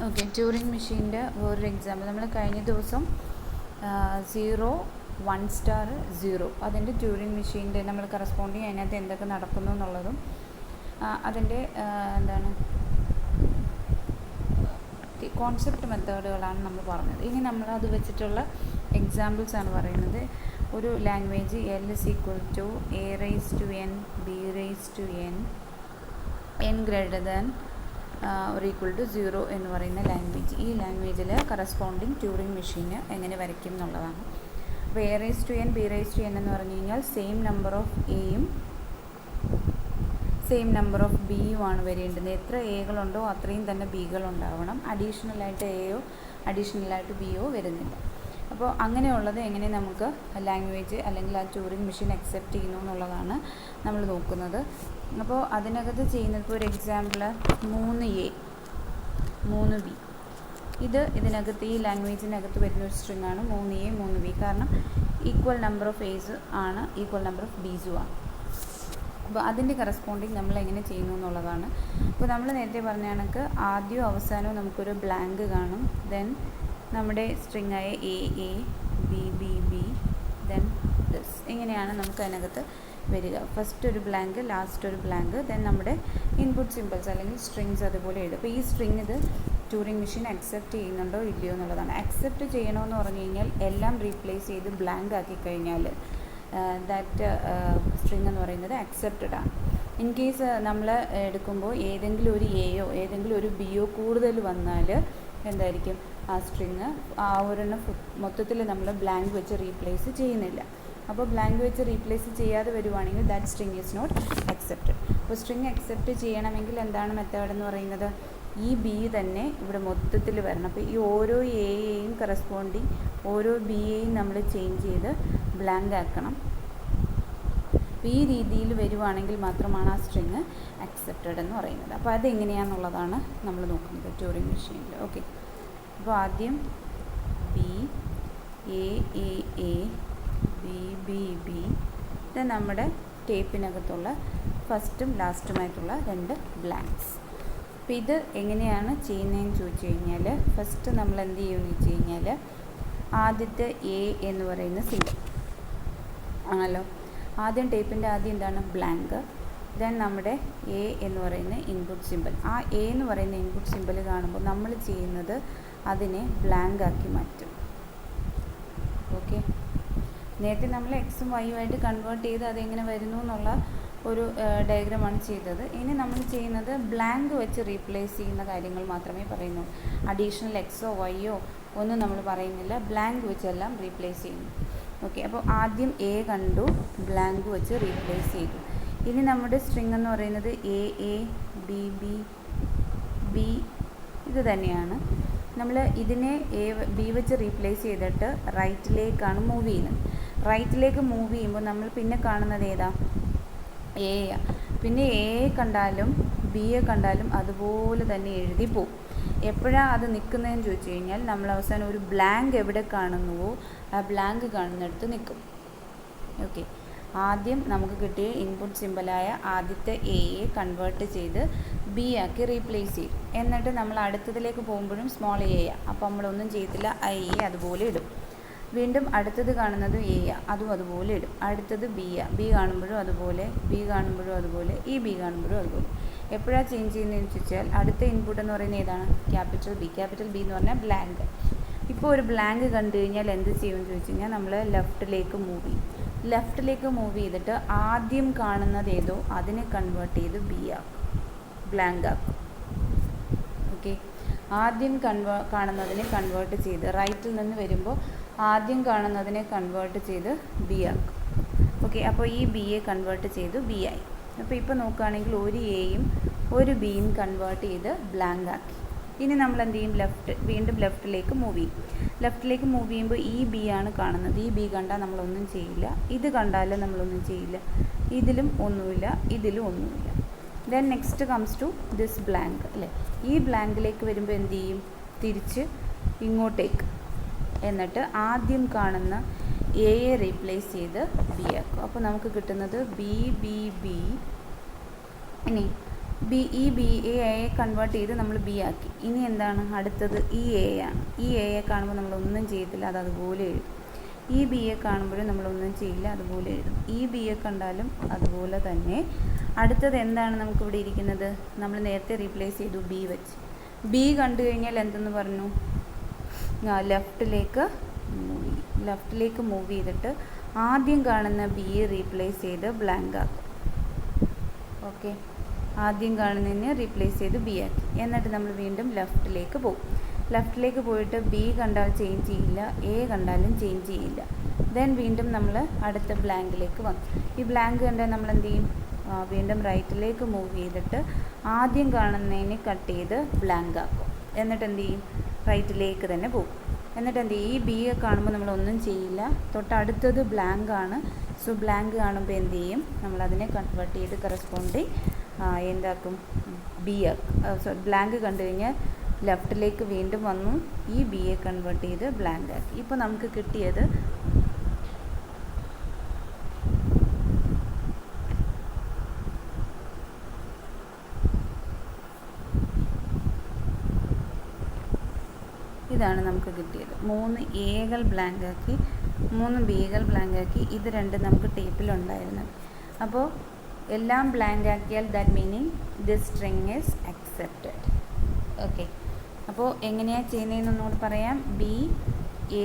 Okay, Turing മെഷീൻ്റെ വേറൊരു example നമ്മൾ കഴിഞ്ഞ ദിവസം 0, 1 സ്റ്റാർ, 0 അതിൻ്റെ ട്യൂറിംഗ് മെഷീൻ്റെ നമ്മൾ കറസ്പോണ്ടിങ് അതിനകത്ത് എന്തൊക്കെ നടക്കുന്നു എന്നുള്ളതും അതിൻ്റെ എന്താണ് കോൺസെപ്റ്റ് മെത്തേഡുകളാണ് നമ്മൾ പറഞ്ഞത്. ഇനി നമ്മൾ അത് വെച്ചിട്ടുള്ള എക്സാമ്പിൾസ് ആണ് പറയുന്നത്. ഒരു language L is equal to A raised to N, B raised to N, N greater than or equal to 0 എന്ന് പറയുന്ന ലാംഗ്വേജ്. ഈ ലാംഗ്വേജിൽ കറസ്പോണ്ടിങ് ട്യൂറിംഗ് മെഷീന് എങ്ങനെ വരയ്ക്കും എന്നുള്ളതാണ്. അപ്പോൾ A raised to N, B raised to N എന്ന് പറഞ്ഞു കഴിഞ്ഞാൽ സെയിം നമ്പർ ഓഫ് എയും സെയിം നമ്പർ ഓഫ് ബിയുമാണ് വരേണ്ടത്. എത്ര എകളുണ്ടോ അത്രയും തന്നെ ബികൾ ഉണ്ടാവണം. അഡീഷണലായിട്ട് എയോ അഡീഷണലായിട്ട് ബിയോ വരുന്നില്ല. അപ്പോൾ അങ്ങനെയുള്ളത് എങ്ങനെ നമുക്ക് ലാംഗ്വേജ് അല്ലെങ്കിൽ ആ ട്യൂറിംഗ് മെഷീൻ അക്സെപ്റ്റ് ചെയ്യുന്നു എന്നുള്ളതാണ് നമ്മൾ നോക്കുന്നത്. അപ്പോൾ അതിനകത്ത് ചെയ്യുന്നത്, ഇപ്പോൾ ഒരു എക്സാമ്പിൾ 3A 3B, ഇതിനകത്ത് ഈ ലാംഗ്വേജിനകത്ത് വരുന്ന ഒരു സ്ട്രിങ് ആണ് 3A 3B. കാരണം ഈക്വൽ നമ്പർ ഓഫ് എസ് ആണ്, ഈക്വൽ നമ്പർ ഓഫ് ബീസും ആണ്. അപ്പോൾ അതിൻ്റെ കറസ്പോണ്ടിങ് നമ്മൾ എങ്ങനെ ചെയ്യുന്നു എന്നുള്ളതാണ്. അപ്പോൾ നമ്മൾ നേരത്തെ പറഞ്ഞ കണക്ക് ആദ്യവും അവസാനവും നമുക്കൊരു ബ്ലാങ്ക് കാണും. ദെൻ നമ്മുടെ സ്ട്രിങ് ആയ A B ദെൻ ദിസ്, ഇങ്ങനെയാണ് നമുക്ക് അതിനകത്ത് വരിക. ഫസ്റ്റ് ഒരു ബ്ലാങ്ക്, ലാസ്റ്റ് ഒരു ബ്ലാങ്ക്, ദെൻ നമ്മുടെ ഇൻപുട്ട് സിമ്പിൾസ് അല്ലെങ്കിൽ സ്ട്രിങ്സ് അതുപോലെ എഴുതും. അപ്പോൾ ഈ സ്ട്രിങ് ഇത് ട്യൂറിംഗ് മെഷീൻ അക്സെപ്റ്റ് ചെയ്യുന്നുണ്ടോ ഇല്ലയോ എന്നുള്ളതാണ്. അക്സെപ്റ്റ് ചെയ്യണമെന്ന് പറഞ്ഞു കഴിഞ്ഞാൽ എല്ലാം റീപ്ലേസ് ചെയ്ത് ബ്ലാങ്ക് ആക്കി കഴിഞ്ഞാൽ ദാറ്റ് സ്ട്രിങ് എന്ന് പറയുന്നത് അക്സെപ്റ്റഡ് ആണ്. ഇൻ കേസ് നമ്മൾ എടുക്കുമ്പോൾ ഏതെങ്കിലും ഒരു എയോ ഏതെങ്കിലും ഒരു ബിയോ കൂടുതൽ വന്നാൽ എന്തായിരിക്കും, ആ സ്ട്രിങ് ആ ഒരെണ്ണം മൊത്തത്തിൽ നമ്മൾ ബ്ലാങ്ക് വെച്ച് റീപ്ലേസ് ചെയ്യുന്നില്ല. അപ്പോൾ ബ്ലാങ്ക് വെച്ച് റീപ്ലേസ് ചെയ്യാതെ വരുവാണെങ്കിൽ that string is not accepted. അപ്പോൾ സ്ട്രിങ് അക്സെപ്റ്റ് ചെയ്യണമെങ്കിൽ എന്താണ് മെത്തേഡ് എന്ന് പറയുന്നത്, ഈ ബി തന്നെ ഇവിടെ മൊത്തത്തിൽ വരണം. അപ്പോൾ ഈ ഓരോ എയെയും കറസ്പോണ്ടിങ് ഓരോ ബിയെയും നമ്മൾ ചേഞ്ച് ചെയ്ത് ബ്ലാങ്ക് ആക്കണം. അപ്പോൾ ഈ രീതിയിൽ വരുവാണെങ്കിൽ മാത്രമാണ് ആ സ്ട്രിങ് അക്സെപ്റ്റഡ് എന്ന് പറയുന്നത്. അപ്പോൾ അതെങ്ങനെയാണെന്നുള്ളതാണ് നമ്മൾ നോക്കുന്നത് ട്യൂറിംഗ് മെഷീനിൽ. ഓക്കെ, അപ്പോൾ ആദ്യം ബി എ ബി ഇത് നമ്മുടെ ടേപ്പിനകത്തുള്ള ഫസ്റ്റും ലാസ്റ്റുമായിട്ടുള്ള 2 ബ്ലാങ്ക്സ്. അപ്പോൾ ഇത് എങ്ങനെയാണ് ചെയ്യുന്നതെന്ന് ചോദിച്ചു കഴിഞ്ഞാൽ, ഫസ്റ്റ് നമ്മൾ എന്ത് ചെയ്യുമെന്ന് വെച്ച് കഴിഞ്ഞാൽ, ആദ്യത്തെ എ എന്ന് പറയുന്ന സിമ്പിൾ ആണല്ലോ. ആദ്യം ടേപ്പിൻ്റെ ആദ്യം എന്താണ്, ബ്ലാങ്ക്. ദെൻ നമ്മുടെ എ എന്ന് പറയുന്ന ഇൻപുട്ട് സിമ്പിൾ. ആ എ എന്ന് പറയുന്ന ഇൻപുട്ട് സിമ്പിൾ കാണുമ്പോൾ നമ്മൾ ചെയ്യുന്നത് അതിനെ ബ്ലാങ്ക് ആക്കി മാറ്റും. ഓക്കെ, നേരത്തെ നമ്മൾ എക്സും വൈയും ആയിട്ട് കൺവേർട്ട് ചെയ്ത് അതെങ്ങനെ വരുന്നു എന്നുള്ള ഒരു ഡയഗ്രമാണ് ചെയ്തത്. ഇനി നമ്മൾ ചെയ്യുന്നത് ബ്ലാങ്ക് വെച്ച് റീപ്ലേസ് ചെയ്യുന്ന കാര്യങ്ങൾ മാത്രമേ പറയുന്നു. അഡീഷണൽ എക്സോ വൈയോ ഒന്നും നമ്മൾ പറയുന്നില്ല, ബ്ലാങ്ക് വെച്ചെല്ലാം റീപ്ലേസ് ചെയ്യുന്നു. ഓക്കെ, അപ്പോൾ ആദ്യം എ കണ്ടു, ബ്ലാങ്ക് വെച്ച് റീപ്ലേസ് ചെയ്തു. ഇനി നമ്മുടെ സ്ട്രിങ് എന്ന് പറയുന്നത് എ ബി ഇത് തന്നെയാണ്. നമ്മൾ ഇതിനെ ബി വെച്ച് റീപ്ലേസ് ചെയ്തിട്ട് റൈറ്റിലേക്കാണ് മൂവ് ചെയ്യുന്നത്. റൈറ്റിലേക്ക് മൂവ് ചെയ്യുമ്പോൾ നമ്മൾ പിന്നെ കാണുന്നത് ഏതാ, എ. പിന്നെ എ കണ്ടാലും ബിയെ കണ്ടാലും അതുപോലെ തന്നെ എഴുതി പോകും. എപ്പോഴാണ് അത് നിൽക്കുന്നതെന്ന് ചോദിച്ചു കഴിഞ്ഞാൽ, നമ്മൾ അവസാനം ഒരു ബ്ലാങ്ക് എവിടെ കാണുന്നുവോ ആ ബ്ലാങ്ക് കാണുന്നിടത്ത് നിൽക്കും. ഓക്കെ, ആദ്യം നമുക്ക് കിട്ടിയ ഇൻപുട്ട് സിമ്പിളായ ആദ്യത്തെ എയെ കൺവേർട്ട് ചെയ്ത് ബി ആക്കി റീപ്ലേസ് ചെയ്യും. എന്നിട്ട് നമ്മൾ അടുത്തതിലേക്ക് പോകുമ്പോഴും സ്മോൾ എ, അപ്പോൾ നമ്മളൊന്നും ചെയ്തില്ല, ഐ അതുപോലെ ഇടും. വീണ്ടും അടുത്തത് കാണുന്നത് എ, അതും അതുപോലെ ഇടും. അടുത്തത് ബി കാണുമ്പോഴും അതുപോലെ, ബി കാണുമ്പോഴും അതുപോലെ, ഈ ബി കാണുമ്പോഴും അതുപോലെ. എപ്പോഴാണ് ചേഞ്ച് ചെയ്യുന്നതെന്ന് ചോദിച്ചാൽ, അടുത്ത ഇൻപുട്ട് എന്ന് പറയുന്നത് ഏതാണ്, ക്യാപിറ്റൽ ബി എന്ന് പറഞ്ഞാൽ ബ്ലാങ്ക്. ഇപ്പോൾ ഒരു ബ്ലാങ്ക് കണ്ടു കഴിഞ്ഞാൽ എന്ത് ചെയ്യുമെന്ന് ചോദിച്ചു കഴിഞ്ഞാൽ, നമ്മൾ ലെഫ്റ്റിലേക്ക് മൂവ് ചെയ്യും. ലെഫ്റ്റിലേക്ക് മൂവ് ചെയ്തിട്ട് ആദ്യം കാണുന്നത് ഏതോ അതിനെ കൺവേർട്ട് ചെയ്ത് ബി ആക്കും, ബ്ലാങ്ക് ആക്കും. ഓക്കെ, ആദ്യം കാണുന്നതിനെ കൺവേർട്ട് ചെയ്ത് റൈറ്റിൽ നിന്ന് വരുമ്പോൾ ആദ്യം കാണുന്നതിനെ കൺവേർട്ട് ചെയ്ത് ബി ആക്കും. ഓക്കെ, അപ്പോൾ ഈ ബിയെ കൺവേർട്ട് ചെയ്തു ബി ആയി. അപ്പോൾ ഇപ്പോൾ നോക്കുകയാണെങ്കിൽ ഒരു എയും ഒരു ബിയും കൺവേർട്ട് ചെയ്ത് ബ്ലാങ്ക് ആക്കി. ഇനി നമ്മൾ എന്ത് ചെയ്യും, വീണ്ടും ലെഫ്റ്റിലേക്ക് മൂവ് ചെയ്യും. ലെഫ്റ്റിലേക്ക് മൂവ് ചെയ്യുമ്പോൾ ഈ ബി ആണ് കാണുന്നത്. ഈ ബി കണ്ടാൽ നമ്മളൊന്നും ചെയ്യില്ല, ഇത് കണ്ടാലും നമ്മളൊന്നും ചെയ്യില്ല, ഇതിലും ഒന്നുമില്ല, ഇതിലും ഒന്നുമില്ല. Then next comes to this blank അല്ലേ. ഈ ബ്ലാങ്കിലേക്ക് വരുമ്പോൾ എന്ത് ചെയ്യും, തിരിച്ച് ഇങ്ങോട്ടേക്ക്, എന്നിട്ട് ആദ്യം കാണുന്ന എയെ റീപ്ലേസ് ചെയ്ത് ബി ആക്കും. അപ്പോൾ നമുക്ക് കിട്ടുന്നത് ബി. ഇനി ഈ ബി എ കൺവേർട്ട് ചെയ്ത് നമ്മൾ ബി ആക്കി. ഇനി എന്താണ് അടുത്തത്? ഈ എ ആണ്. ഈ എയെ കാണുമ്പോൾ നമ്മളൊന്നും ചെയ്യത്തില്ല, അത് അതുപോലെ എഴുതും. ഈ ബി എ കാണുമ്പോഴും നമ്മളൊന്നും ചെയ്യില്ല, അതുപോലെ എഴുതും. ഈ ബി എ കണ്ടാലും അതുപോലെ തന്നെ. അടുത്തത് എന്താണ് നമുക്കിവിടെ ഇരിക്കുന്നത്? നമ്മൾ നേരത്തെ റീപ്ലേസ് ചെയ്തു ബി വെച്ച്. ബി കണ്ടു കഴിഞ്ഞാൽ എന്തെന്ന് പറഞ്ഞു? ലെഫ്റ്റിലേക്ക് മൂവ് ചെയ്തിട്ട് ആദ്യം കാണുന്ന ബി റീപ്ലേസ് ചെയ്ത് ബ്ലാങ്ക് ആക്കും. ഓക്കെ, ആദ്യം കാണുന്നതിനെ റീപ്ലേസ് ചെയ്ത് ബി ആക്കി. എന്നിട്ട് നമ്മൾ വീണ്ടും ലെഫ്റ്റിലേക്ക് പോകും. ലെഫ്റ്റിലേക്ക് പോയിട്ട് ബി കണ്ടാൽ ചേഞ്ച് ചെയ്യില്ല, എ കണ്ടാലും ചേഞ്ച് ചെയ്യില്ല. ദെൻ വീണ്ടും നമ്മൾ അടുത്ത ബ്ലാങ്കിലേക്ക് വന്നു. ഈ ബ്ലാങ്ക് കണ്ടാൽ നമ്മൾ എന്ത് ചെയ്യും? വീണ്ടും റൈറ്റിലേക്ക് മൂവ് ചെയ്തിട്ട് ആദ്യം കാണുന്നതിനെ കട്ട് ചെയ്ത് ബ്ലാങ്ക് ആക്കും. എന്നിട്ട് എന്ത് ചെയ്യും? റൈറ്റിലേക്ക് തന്നെ പോകും. എന്നിട്ട് എന്ത് ചെയ്യും? ഈ ബി കാണുമ്പോൾ നമ്മളൊന്നും ചെയ്യില്ല, തൊട്ടടുത്തത് ബ്ലാങ്ക് ആണ്. സോ ബ്ലാങ്ക് കാണുമ്പോൾ എന്ത് ചെയ്യും? നമ്മളതിനെ കൺവേർട്ട് ചെയ്ത് കറസ്പോണ്ടിങ് എന്താക്കും? ബി ആക്കും. ബ്ലാങ്ക് കണ്ടു കഴിഞ്ഞാൽ ലെഫ്റ്റിലേക്ക് വീണ്ടും വന്നു, ഈ ബി എ കൺവേർട്ട് ചെയ്ത് ബ്ലാങ്ക് ആക്കി. ഇപ്പോൾ നമുക്ക് കിട്ടിയത് ഇതാണ് നമുക്ക് കിട്ടിയത്. 3 എകൾ ബ്ലാങ്ക് ആക്കി, 3 ബികൾ ബ്ലാങ്ക് ആക്കി. ഇത് രണ്ടും നമുക്ക് ടേപ്പിലുണ്ടായിരുന്നു. അപ്പോൾ എല്ലാം ബ്ലാങ്ക് ആക്കിയാൽ that meaning this string is accepted. Okay, അപ്പോൾ എങ്ങനെയാണ് ചെയ്യുന്നതെന്നൊന്നുകൂടി പറയാം. B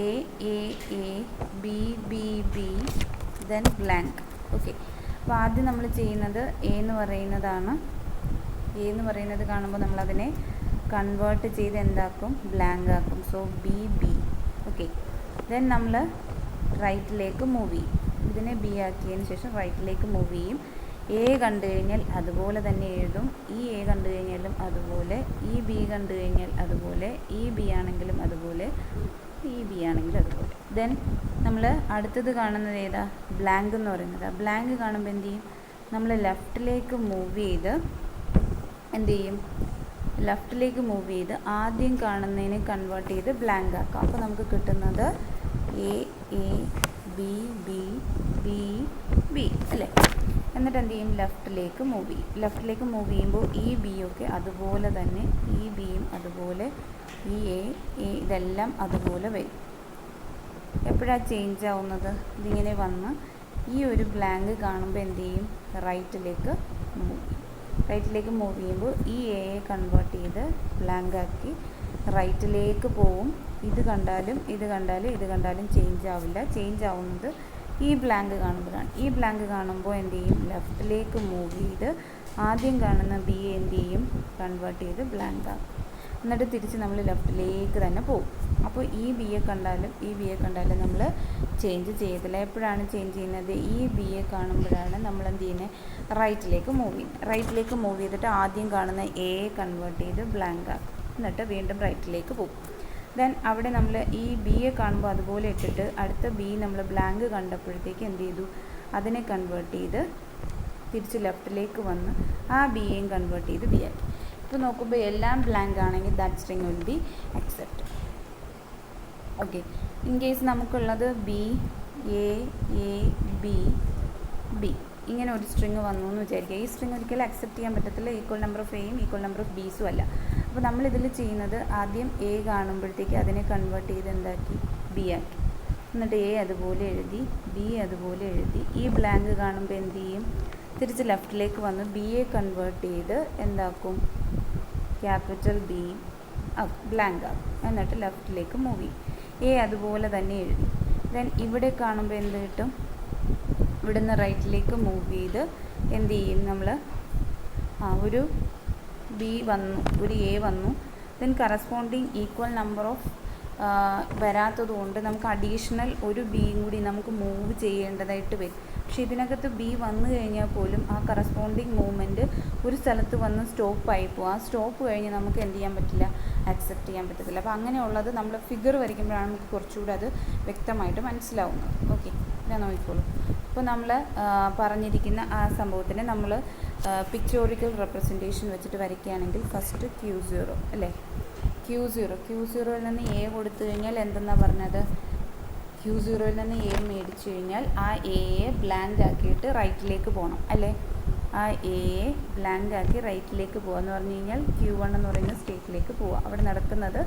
A A A B B B then blank. Okay, അപ്പോൾ ആദ്യം നമ്മൾ ചെയ്യുന്നത് എ എന്ന് പറയുന്നത് കാണുമ്പോൾ നമ്മളതിനെ കൺവേർട്ട് ചെയ്ത് എന്താക്കും? ബ്ലാങ്ക് ആക്കും. So B B. Okay, then നമ്മൾ റൈറ്റിലേക്ക് മൂവ് ചെയ്യും. ഇതിനെ ബി ആക്കിയതിന് ശേഷം റൈറ്റിലേക്ക് മൂവ് ചെയ്യും. എ കണ്ടു കഴിഞ്ഞാൽ അതുപോലെ തന്നെ എഴുതും. ഈ എ കണ്ടു കഴിഞ്ഞാലും അതുപോലെ, ഈ ബി കണ്ടു കഴിഞ്ഞാൽ അതുപോലെ, ഈ ബി ആണെങ്കിലും അതുപോലെ, ഈ ബി ആണെങ്കിലും അതുപോലെ. ദെൻ നമ്മൾ അടുത്തത് കാണുന്നത് ഏതാ? ബ്ലാങ്ക് എന്ന് പറയുന്നത്. ബ്ലാങ്ക് കാണുമ്പോൾ എന്ത് ചെയ്യും? നമ്മൾ ലെഫ്റ്റിലേക്ക് മൂവ് ചെയ്ത് എന്ത് ചെയ്യും? ലെഫ്റ്റിലേക്ക് മൂവ് ചെയ്ത് ആദ്യം കാണുന്നതിനെ കൺവേർട്ട് ചെയ്ത് ബ്ലാങ്ക് ആക്കാം. അപ്പോൾ നമുക്ക് കിട്ടുന്നത് A A B B B B അല്ലേ? എന്നിട്ട് എന്ത് ചെയ്യും? ലെഫ്റ്റിലേക്ക് മൂവ് ചെയ്യും. ലെഫ്റ്റിലേക്ക് മൂവ് ചെയ്യുമ്പോൾ ഈ ബി ഒക്കെ അതുപോലെ തന്നെ, ഈ ബിയും അതുപോലെ, ഈ എ ഇതെല്ലാം അതുപോലെ വരും. എപ്പോഴാണ് ചേഞ്ച് ആവുന്നത്? ഇതിങ്ങനെ വന്ന് ഈ ഒരു ബ്ലാങ്ക് കാണുമ്പോൾ എന്ത് ചെയ്യും? റൈറ്റിലേക്ക് മൂവ് ചെയ്യും. റൈറ്റിലേക്ക് മൂവ് ചെയ്യുമ്പോൾ ഈ എയെ കൺവേർട്ട് ചെയ്ത് ബ്ലാങ്ക് ആക്കി റൈറ്റിലേക്ക് പോവും. ഇത് കണ്ടാലും ചേഞ്ച് ആവില്ല. ചേഞ്ച് ആവുന്നത് ഈ ബ്ലാങ്ക് കാണുമ്പോഴാണ്. ഈ ബ്ലാങ്ക് കാണുമ്പോൾ എന്ത് ചെയ്യും? ലെഫ്റ്റിലേക്ക് മൂവ് ചെയ്ത് ആദ്യം കാണുന്ന ബി എന്ത് ചെയ്യും? കൺവേർട്ട് ചെയ്ത് ബ്ലാങ്ക് ആക്കും. എന്നിട്ട് തിരിച്ച് നമ്മൾ ലെഫ്റ്റിലേക്ക് തന്നെ പോകും. അപ്പോൾ ഈ ബി എ കണ്ടാലും നമ്മൾ ചേഞ്ച് ചെയ്യത്തില്ല. എപ്പോഴാണ് ചേഞ്ച് ചെയ്യുന്നത്? ഈ ബി എ കാണുമ്പോഴാണ് നമ്മൾ എന്ത് ചെയ്യുന്നത്? റൈറ്റിലേക്ക് മൂവ് ചെയ്തിട്ട് ആദ്യം കാണുന്ന എ കൺവേർട്ട് ചെയ്ത് ബ്ലാങ്ക് ആക്കും. എന്നിട്ട് വീണ്ടും റൈറ്റിലേക്ക് പോകും. ദെൻ അവിടെ നമ്മൾ ഈ ബി എ കാണുമ്പോൾ അതുപോലെ ഇട്ടിട്ട് അടുത്ത ബി നമ്മൾ ബ്ലാങ്ക് കണ്ടപ്പോഴത്തേക്ക് എന്ത് ചെയ്തു? അതിനെ കൺവേർട്ട് ചെയ്ത് തിരിച്ച് ലെഫ്റ്റിലേക്ക് വന്ന് ആ ബി എയും കൺവേർട്ട് ചെയ്ത് ബി ആക്കി. ഇപ്പോൾ നോക്കുമ്പോൾ എല്ലാം ബ്ലാങ്ക് ആണെങ്കിൽ that string will be accept. Okay, in case നമുക്കുള്ളത് B A A B B ഇങ്ങനെ ഒരു സ്ട്രിങ് വന്നു എന്ന് വിചാരിക്കുക. ഈ സ്ട്രിങ് ഒരിക്കലും അക്സെപ്റ്റ് ചെയ്യാൻ പറ്റത്തില്ല. ഈക്വൽ നമ്പർ ഓഫ് എയും ഈക്വൽ നമ്പർ ഓഫ് ബീസും അല്ല. അപ്പോൾ നമ്മളിതിൽ ചെയ്യുന്നത് ആദ്യം എ കാണുമ്പോഴത്തേക്ക് അതിനെ കൺവേർട്ട് ചെയ്ത് എന്താക്കി? ബി ആക്കി. എന്നിട്ട് എ അതുപോലെ എഴുതി, ബി അതുപോലെ എഴുതി. ഈ ബ്ലാങ്ക് കാണുമ്പോൾ എന്ത് ചെയ്യും? തിരിച്ച് ലെഫ്റ്റിലേക്ക് വന്ന് ബി എ കൺവേർട്ട് ചെയ്ത് എന്താക്കും? ക്യാപിറ്റൽ ബി ബ്ലാങ്ക് ആക്കും. എന്നിട്ട് ലെഫ്റ്റിലേക്ക് മൂവ് ചെയ്യും. എ അതുപോലെ തന്നെ എഴുതി. ദെൻ ഇവിടെ കാണുമ്പോൾ എന്ത് കിട്ടും? ഇവിടുന്ന് റൈറ്റിലേക്ക് മൂവ് ചെയ്ത് എന്ത് ചെയ്യും? നമ്മൾ ഒരു ബി വന്നു, ഒരു എ വന്നു. Then corresponding equal number of വരാത്തത് കൊണ്ട് നമുക്ക് അഡീഷണൽ ഒരു ബിയും കൂടി നമുക്ക് മൂവ് ചെയ്യേണ്ടതായിട്ട് വരും. പക്ഷേ ഇതിനകത്ത് ബി വന്നു കഴിഞ്ഞാൽ പോലും ആ കറസ്പോണ്ടിങ് മൂവ്മെൻറ്റ് ഒരു സ്ഥലത്ത് വന്ന് സ്റ്റോപ്പായി പോകും. ആ സ്റ്റോപ്പ് കഴിഞ്ഞ് നമുക്ക് എന്ത് ചെയ്യാൻ പറ്റില്ല? അക്സെപ്റ്റ് ചെയ്യാൻ പറ്റത്തില്ല. അപ്പോൾ അങ്ങനെയുള്ളത് നമ്മൾ ഫിഗർ വരയ്ക്കുമ്പോഴാണ് നമുക്ക് കുറച്ചുകൂടെ അത് വ്യക്തമായിട്ട് മനസ്സിലാവുന്നത്. ഓക്കെ, ഞാൻ നോക്കിക്കോളൂ. ഇപ്പോൾ നമ്മൾ പറഞ്ഞിരിക്കുന്ന ആ സംഭവത്തിന് നമ്മൾ പിക്ചോറിക്കൽ റെപ്രസെൻറ്റേഷൻ വെച്ചിട്ട് വരയ്ക്കുകയാണെങ്കിൽ ഫസ്റ്റ് Q0 അല്ലേ? Q0യിൽ നിന്ന് എ കൊടുത്തു കഴിഞ്ഞാൽ എന്തെന്നാണ് പറഞ്ഞത്? Q0യിൽ നിന്ന് എ മേടിച്ചു കഴിഞ്ഞാൽ ആ എയെ ബ്ലാങ്ക് ആക്കിയിട്ട് റൈറ്റിലേക്ക് പോകണം അല്ലേ? ആ എയെ ബ്ലാങ്ക് ആക്കി റൈറ്റിലേക്ക് പോവുക എന്ന് പറഞ്ഞു കഴിഞ്ഞാൽ Q1 എന്ന് പറയുന്ന സ്റ്റേറ്റിലേക്ക് പോവുക. അവിടെ നടക്കുന്നത്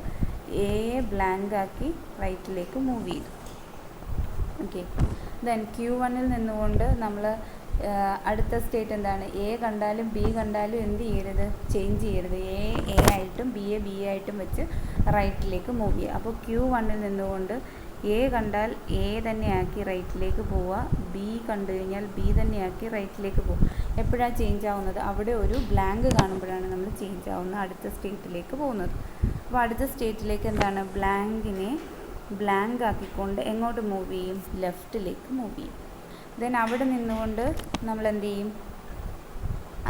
എയെ ബ്ലാങ്ക് ആക്കി റൈറ്റിലേക്ക് മൂവ് ചെയ്തു. ഓക്കെ, ദെൻ Q1-ൽ നിന്നുകൊണ്ട് നമ്മൾ അടുത്ത സ്റ്റേറ്റ് എന്താണ്? എ കണ്ടാലും ബി കണ്ടാലും എന്ത് ചെയ്യരുത്? ചേഞ്ച് ചെയ്യരുത്. എ ആയിട്ടും ബി ആയിട്ടും വെച്ച് റൈറ്റിലേക്ക് മൂവ് ചെയ്യുക. അപ്പോൾ Q1-ൽ നിന്നുകൊണ്ട് എ കണ്ടാൽ എ തന്നെയാക്കി റൈറ്റിലേക്ക് പോവുക, ബി കണ്ടു കഴിഞ്ഞാൽ ബി തന്നെയാക്കി റൈറ്റിലേക്ക് പോവുക. എപ്പോഴാണ് ചേഞ്ച് ആവുന്നത്? അവിടെ ഒരു ബ്ലാങ്ക് കാണുമ്പോഴാണ് നമ്മൾ ചേഞ്ച് ആവുന്നത്, അടുത്ത സ്റ്റേറ്റിലേക്ക് പോകുന്നത്. അപ്പോൾ അടുത്ത സ്റ്റേറ്റിലേക്ക് എന്താണ്? ബ്ലാങ്കിനെ ബ്ലാങ്ക് ആക്കിക്കൊണ്ട് എങ്ങോട്ട് മൂവ് ചെയ്യും? ലെഫ്റ്റിലേക്ക് മൂവ് ചെയ്യും. ദെൻ അവിടെ നിന്നുകൊണ്ട് നമ്മൾ എന്ത് ചെയ്യും?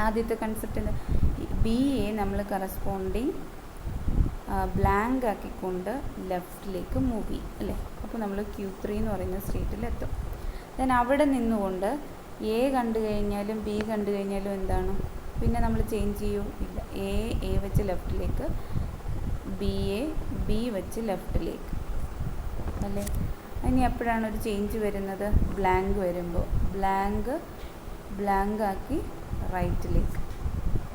ആദ്യത്തെ കൺസെപ്റ്റ് ബിയെ നമ്മൾ കറസ്പോണ്ടിങ് ബ്ലാങ്ക് ആക്കിക്കൊണ്ട് ലെഫ്റ്റിലേക്ക് മൂവ് ചെയ്യും അല്ലേ? അപ്പോൾ നമ്മൾ Q3 എന്ന് പറയുന്ന സ്റ്റേറ്റിലെത്തും. ദെൻ അവിടെ നിന്നുകൊണ്ട് എ കണ്ടു കഴിഞ്ഞാലും ബി കണ്ടു കഴിഞ്ഞാലും എന്താണ്? പിന്നെ നമ്മൾ ചേഞ്ച് ചെയ്യും ഇല്ല. എ വെച്ച് ലെഫ്റ്റിലേക്ക്, ബി വെച്ച് ലെഫ്റ്റിലേക്ക് അല്ലേ? ഇനി എപ്പോഴാണ് ഒരു ചേഞ്ച് വരുന്നത്? ബ്ലാങ്ക് വരുമ്പോൾ ബ്ലാങ്ക് ആക്കി റൈറ്റിലേക്ക്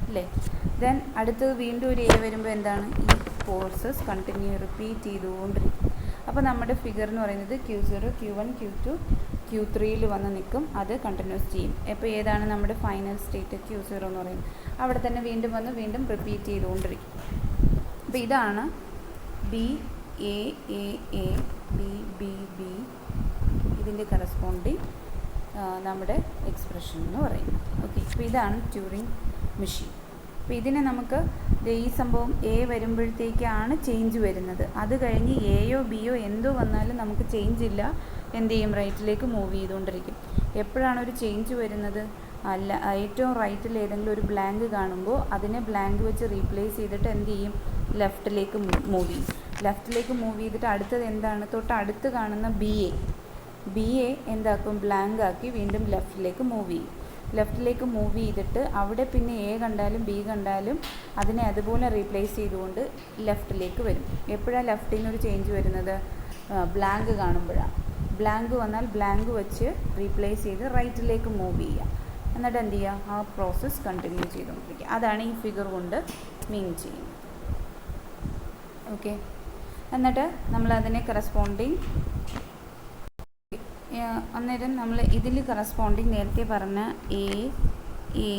അല്ലേ? ദെൻ അടുത്തത് വീണ്ടും ഒരു എ വരുമ്പോൾ എന്താണ്? ഈ പ്രോസസ് കണ്ടിന്യൂ റിപ്പീറ്റ് ചെയ്തുകൊണ്ടിരിക്കും. അപ്പോൾ നമ്മുടെ ഫിഗർ എന്ന് പറയുന്നത് Q0, Q1, Q2, Q3-ൽ വന്ന് നിൽക്കും. അത് കണ്ടിന്യൂസ് ചെയ്യും. അപ്പോൾ ഏതാണ് നമ്മുടെ ഫൈനൽ സ്റ്റേറ്റ്? Q0 എന്ന് പറയുന്നത്. അവിടെ തന്നെ വീണ്ടും വന്ന് വീണ്ടും റിപ്പീറ്റ് ചെയ്തുകൊണ്ടിരിക്കും. അപ്പോൾ ഇതാണ് B A B B B ഇതിൻ്റെ കറസ്പോണ്ടിങ് നമ്മുടെ എക്സ്പ്രഷൻ എന്ന് പറയുന്നത്. ഓക്കെ, അപ്പോൾ ഇതാണ് ട്യൂറിംഗ് മെഷീൻ. അപ്പോൾ ഇതിനെ നമുക്ക് ഈ സംഭവം എ വരുമ്പോഴത്തേക്കാണ് ചേഞ്ച് വരുന്നത്. അത് കഴിഞ്ഞ് എയോ ബിയോ എന്തോ വന്നാലും നമുക്ക് ചേഞ്ച് ഇല്ല. എന്ത് ചെയ്യും? റൈറ്റിലേക്ക് മൂവ് ചെയ്തുകൊണ്ടിരിക്കും. എപ്പോഴാണ് ഒരു ചേഞ്ച് വരുന്നത്? അല്ല, ഏറ്റവും റൈറ്റിൽ ഏതെങ്കിലും ഒരു ബ്ലാങ്ക് കാണുമ്പോൾ അതിനെ ബ്ലാങ്ക് വെച്ച് റീപ്ലേസ് ചെയ്തിട്ട് എന്ത് ചെയ്യും? ലെഫ്റ്റിലേക്ക് മൂവ് ചെയ്യും. ലെഫ്റ്റിലേക്ക് മൂവ് ചെയ്തിട്ട് അടുത്തത് എന്താണ്? തൊട്ട് അടുത്ത് കാണുന്ന ബി എ എന്താക്കും? ബ്ലാങ്ക് ആക്കി വീണ്ടും ലെഫ്റ്റിലേക്ക് മൂവ് ചെയ്യും. ലെഫ്റ്റിലേക്ക് മൂവ് ചെയ്തിട്ട് അവിടെ പിന്നെ എ കണ്ടാലും ബി കണ്ടാലും അതിനെ അതുപോലെ റീപ്ലേസ് ചെയ്തുകൊണ്ട് ലെഫ്റ്റിലേക്ക് വരും. എപ്പോഴാണ് ലെഫ്റ്റിൽ നിന്നൊരു ചേഞ്ച് വരുന്നത്? ബ്ലാങ്ക് കാണുമ്പോഴാണ്. ബ്ലാങ്ക് വന്നാൽ ബ്ലാങ്ക് വെച്ച് റീപ്ലേസ് ചെയ്ത് റൈറ്റിലേക്ക് മൂവ് ചെയ്യുക. എന്നിട്ട് എന്ത് ചെയ്യുക? ആ പ്രോസസ്സ് കണ്ടിന്യൂ ചെയ്തുകൊണ്ടിരിക്കുക. അതാണ് ഈ ഫിഗർ കൊണ്ട് മീൻ ചെയ്യുന്നത്. ഓക്കെ, എന്നിട്ട് നമ്മളതിനെ കറസ്പോണ്ടിങ് അന്നേരം നമ്മൾ ഇതിൽ കറസ്പോണ്ടിങ് നേരത്തെ പറഞ്ഞ എ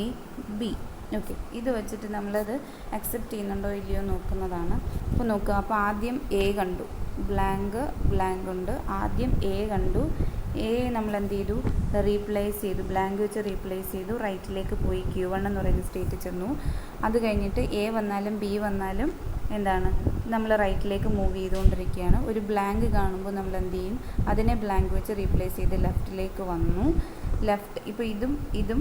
ബി. ഓക്കെ, ഇത് വെച്ചിട്ട് നമ്മളത് അക്സെപ്റ്റ് ചെയ്യുന്നുണ്ടോ ഇല്ലയോ നോക്കുന്നതാണ്. അപ്പോൾ നോക്കുക. അപ്പോൾ ആദ്യം എ കണ്ടു, ബ്ലാങ്ക് ഉണ്ട്. ആദ്യം എ കണ്ടു, എ നമ്മൾ എന്ത് ചെയ്തു? റീപ്ലേസ് ചെയ്തു, ബ്ലാങ്ക് വെച്ച് റീപ്ലേസ് ചെയ്തു, റൈറ്റിലേക്ക് പോയി Q1 എന്ന് പറയുന്ന സ്റ്റേറ്റ് ചെന്നു. അത് കഴിഞ്ഞിട്ട് എ വന്നാലും ബി വന്നാലും എന്താണ്? നമ്മൾ റൈറ്റിലേക്ക് മൂവ് ചെയ്തുകൊണ്ടിരിക്കുകയാണ്. ഒരു ബ്ലാങ്ക് കാണുമ്പോൾ നമ്മൾ എന്ത് ചെയ്യും? അതിനെ ബ്ലാങ്ക് വെച്ച് റീപ്ലേസ് ചെയ്ത് ലെഫ്റ്റിലേക്ക് വന്നു. ഇപ്പോൾ ഇതും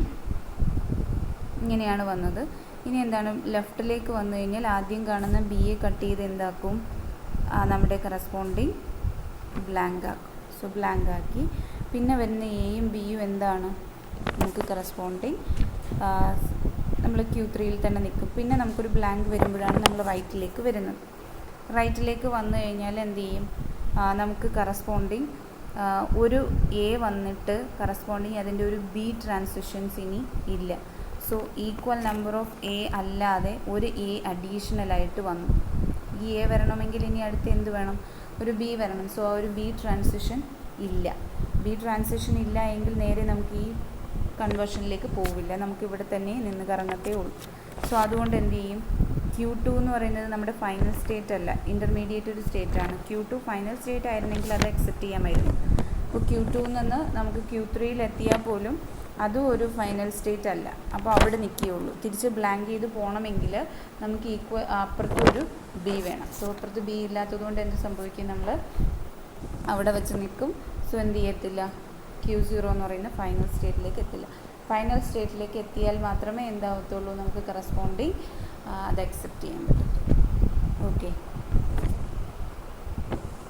ഇങ്ങനെയാണ് വന്നത്. ഇനി എന്താണ്? ലെഫ്റ്റിലേക്ക് വന്നു കഴിഞ്ഞാൽ ആദ്യം കാണുന്ന ബിയെ കട്ട് ചെയ്ത് എന്താക്കും? നമ്മുടെ കറസ്പോണ്ടിങ് ബ്ലാങ്ക് ആക്കും. സോ ബ്ലാങ്ക് ആക്കി. പിന്നെ വരുന്ന എയും ബിയും എന്താണ്? നമുക്ക് കറസ്പോണ്ടിങ് നമ്മൾ Q3-ൽ തന്നെ നിൽക്കും. പിന്നെ നമുക്കൊരു ബ്ലാങ്ക് വരുമ്പോഴാണ് നമ്മൾ റൈറ്റിലേക്ക് വരുന്നത്. റൈറ്റിലേക്ക് വന്നു കഴിഞ്ഞാൽ എന്ത് ചെയ്യും? നമുക്ക് കറസ്പോണ്ടിങ് ഒരു എ വന്നിട്ട് കറസ്പോണ്ടിങ് അതിൻ്റെ ഒരു ബി ട്രാൻസിഷൻസ് ഇനി ഇല്ല. So equal number of A അല്ലാതെ ഒരു എ അഡീഷണലായിട്ട് വന്നു. ഈ എ വരണമെങ്കിൽ ഇനി അടുത്ത് എന്ത് വേണം? ഒരു ബി വരണം. സോ ആ ഒരു ബി ട്രാൻസിഷൻ ഇല്ല. ബി ട്രാൻസിഷൻ ഇല്ല എങ്കിൽ നേരെ നമുക്ക് ഈ കൺവേർഷനിലേക്ക് പോവില്ല. നമുക്കിവിടെ തന്നെ നിന്ന് കറങ്ങത്തേ ഉള്ളൂ. സോ അതുകൊണ്ട് എന്ത് ചെയ്യും? Q2 എന്ന് പറയുന്നത് നമ്മുടെ ഫൈനൽ സ്റ്റേറ്റ് അല്ല, ഇൻ്റർമീഡിയറ്റ് ഒരു സ്റ്റേറ്റാണ്. Q2 ഫൈനൽ സ്റ്റേറ്റ് ആയിരുന്നെങ്കിൽ അത് അക്സെപ്റ്റ് ചെയ്യാമായിരുന്നു. അപ്പോൾ Q2 നിന്ന് നമുക്ക് Q3-ൽ എത്തിയാൽ പോലും അതും ഒരു ഫൈനൽ സ്റ്റേറ്റ് അല്ല. അപ്പോൾ അവിടെ നിൽക്കുകയുള്ളൂ. തിരിച്ച് ബ്ലാങ്ക് ചെയ്ത് പോകണമെങ്കിൽ നമുക്ക് അപ്പുറത്ത് ഒരു ബി വേണം. സോ അപ്പുറത്ത് ബി ഇല്ലാത്തതുകൊണ്ട് എന്ത് സംഭവിക്കും? നമ്മൾ അവിടെ വെച്ച് നിൽക്കും. സോ എന്ത് ചെയ്യത്തില്ല? Q0 എന്ന് പറയുന്ന ഫൈനൽ സ്റ്റേറ്റിലേക്ക് എത്തില്ല. ഫൈനൽ സ്റ്റേറ്റിലേക്ക് എത്തിയാൽ മാത്രമേ എന്താവത്തുള്ളൂ? നമുക്ക് കറസ്പോണ്ടിങ് അത് അക്സെപ്റ്റ് ചെയ്യാൻ പറ്റത്തുള്ളൂ. ഓക്കെ.